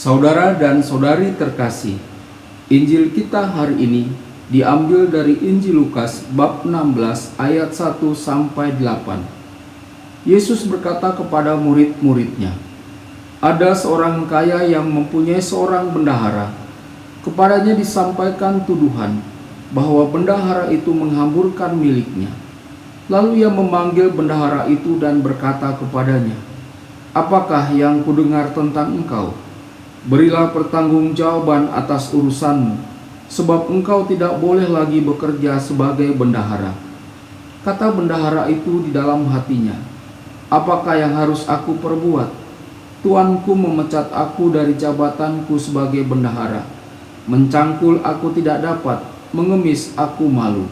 Saudara dan saudari terkasih, Injil kita hari ini diambil dari Injil Lukas bab 16 ayat 1 sampai 8. Yesus berkata kepada murid-muridnya, "Ada seorang kaya yang mempunyai seorang bendahara. Kepadanya disampaikan tuduhan bahwa bendahara itu menghamburkan miliknya. Lalu ia memanggil bendahara itu dan berkata kepadanya, 'Apakah yang kudengar tentang engkau? Berilah pertanggungjawaban atas urusanmu, sebab engkau tidak boleh lagi bekerja sebagai bendahara.' Kata bendahara itu di dalam hatinya, 'Apakah yang harus aku perbuat? Tuanku memecat aku dari jabatanku sebagai bendahara. Mencangkul aku tidak dapat, mengemis aku malu.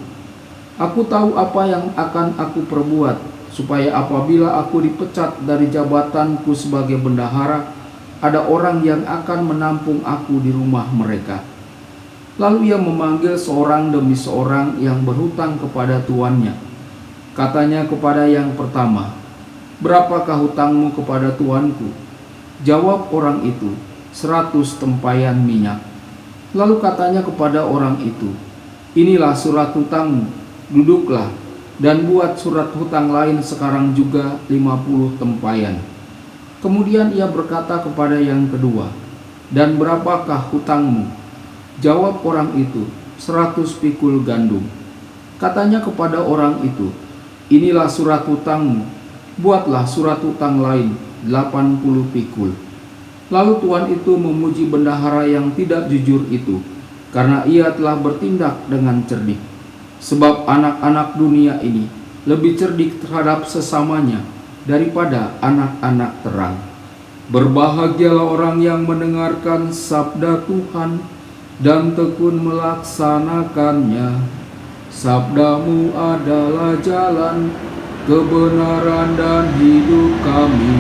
Aku tahu apa yang akan aku perbuat, supaya apabila aku dipecat dari jabatanku sebagai bendahara, ada orang yang akan menampung aku di rumah mereka.' Lalu ia memanggil seorang demi seorang yang berhutang kepada tuannya. Katanya kepada yang pertama, 'Berapakah hutangmu kepada tuanku?' Jawab orang itu, 100 tempayan minyak. Lalu katanya kepada orang itu, 'Inilah surat hutangmu, duduklah dan buat surat hutang lain sekarang juga 50 tempayan.' Kemudian ia berkata kepada yang kedua, 'Dan berapakah hutangmu?' Jawab orang itu, 100 pikul gandum. Katanya kepada orang itu, 'Inilah surat hutangmu, buatlah surat hutang lain 80 pikul.' Lalu tuan itu memuji bendahara yang tidak jujur itu, karena ia telah bertindak dengan cerdik. Sebab anak-anak dunia ini lebih cerdik terhadap sesamanya daripada anak-anak terang. Berbahagialah orang yang mendengarkan sabda Tuhan dan tekun melaksanakannya. Sabdamu adalah jalan, kebenaran dan hidup kami."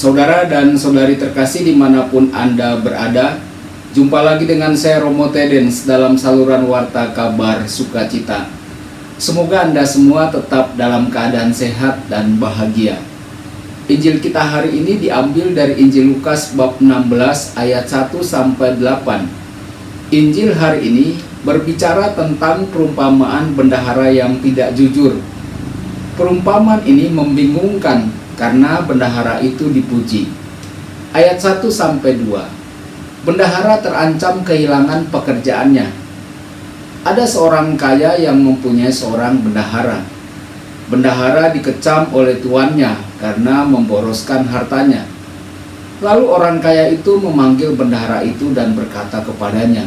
Saudara dan saudari terkasih dimanapun Anda berada, jumpa lagi dengan saya Romo Tedens dalam saluran Warta Kabar Sukacita. Semoga Anda semua tetap dalam keadaan sehat dan bahagia. Injil kita hari ini diambil dari Injil Lukas bab 16 ayat 1 sampai 8. Injil hari ini berbicara tentang perumpamaan bendahara yang tidak jujur. Perumpamaan ini membingungkan karena bendahara itu dipuji. Ayat 1 sampai 2. Bendahara terancam kehilangan pekerjaannya. Ada seorang kaya yang mempunyai seorang bendahara. Bendahara dikecam oleh tuannya karena memboroskan hartanya. Lalu orang kaya itu memanggil bendahara itu dan berkata kepadanya,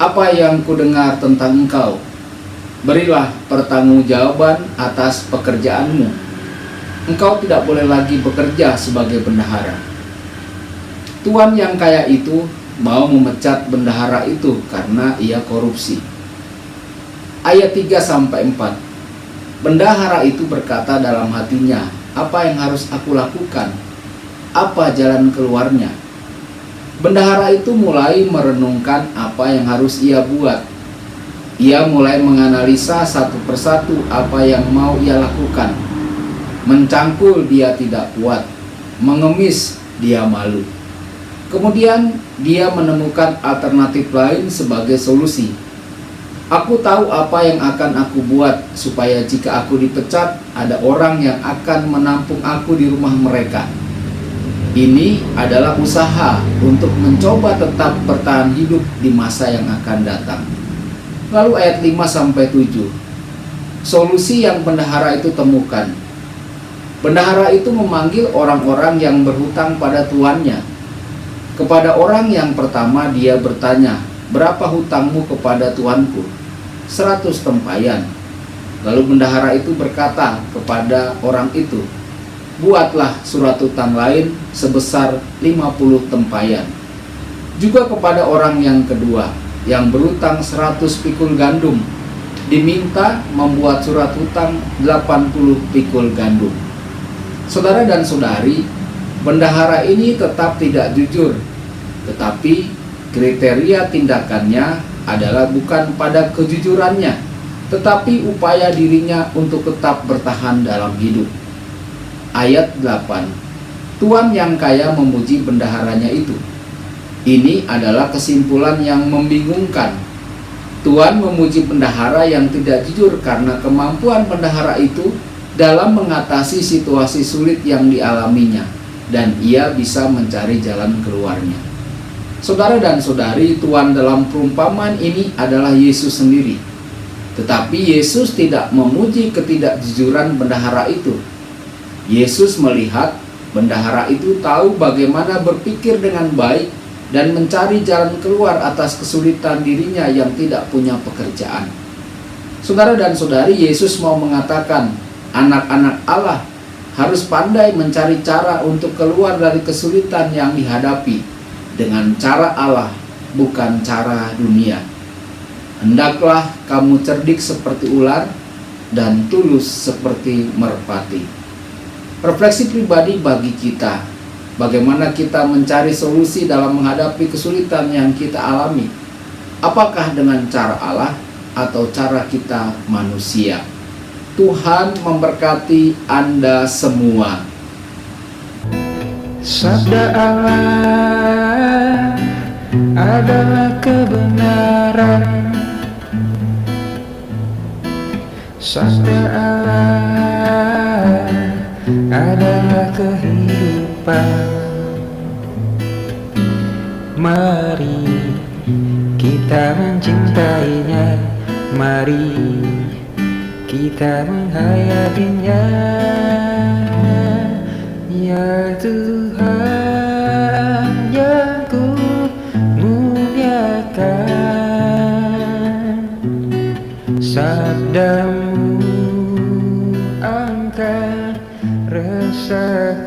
"Apa yang kudengar tentang engkau? Berilah pertanggungjawaban atas pekerjaanmu. Engkau tidak boleh lagi bekerja sebagai bendahara." Tuan yang kaya itu mau memecat bendahara itu karena ia korupsi. Ayat 3 sampai 4. Bendahara itu berkata dalam hatinya, "Apa yang harus aku lakukan? Apa jalan keluarnya?" Bendahara itu mulai merenungkan apa yang harus ia buat. Ia mulai menganalisa satu persatu apa yang mau ia lakukan. Mencangkul dia tidak kuat, mengemis dia malu. Kemudian dia menemukan alternatif lain sebagai solusi. "Aku tahu apa yang akan aku buat, supaya jika aku dipecat, ada orang yang akan menampung aku di rumah mereka." Ini adalah usaha untuk mencoba tetap bertahan hidup di masa yang akan datang. Lalu ayat 5 sampai 7. Solusi yang bendahara itu temukan. Bendahara itu memanggil orang-orang yang berhutang pada tuannya. Kepada orang yang pertama dia bertanya, "Berapa hutangmu kepada tuanku?" 100 tempayan. Lalu bendahara itu berkata kepada orang itu, "Buatlah surat hutang lain sebesar 50 tempayan. Juga kepada orang yang kedua, yang berhutang 100 pikul gandum, diminta membuat surat hutang 80 pikul gandum." Saudara dan saudari, bendahara ini tetap tidak jujur, tetapi kriteria tindakannya adalah bukan pada kejujurannya, tetapi upaya dirinya untuk tetap bertahan dalam hidup. Ayat 8. Tuan yang kaya memuji bendaharanya itu. Ini adalah kesimpulan yang membingungkan. Tuan memuji bendahara yang tidak jujur karena kemampuan bendahara itu dalam mengatasi situasi sulit yang dialaminya, dan ia bisa mencari jalan keluarnya. Saudara dan saudari, Tuan dalam perumpamaan ini adalah Yesus sendiri. Tetapi Yesus tidak memuji ketidakjujuran bendahara itu. Yesus melihat bendahara itu tahu bagaimana berpikir dengan baik dan mencari jalan keluar atas kesulitan dirinya yang tidak punya pekerjaan. Saudara dan saudari, Yesus mau mengatakan, anak-anak Allah harus pandai mencari cara untuk keluar dari kesulitan yang dihadapi dengan cara Allah, bukan cara dunia. Hendaklah kamu cerdik seperti ular dan tulus seperti merpati. Refleksi pribadi bagi kita, bagaimana kita mencari solusi dalam menghadapi kesulitan yang kita alami? Apakah dengan cara Allah atau cara kita manusia? Tuhan memberkati Anda semua. Sabda Allah adalah kebenaran. Sabda Allah adalah kehidupan. Mari kita mencintainya, mari kita menghayatinya. Ya Tuhan yang ku muliakan, sabdamu angkat resah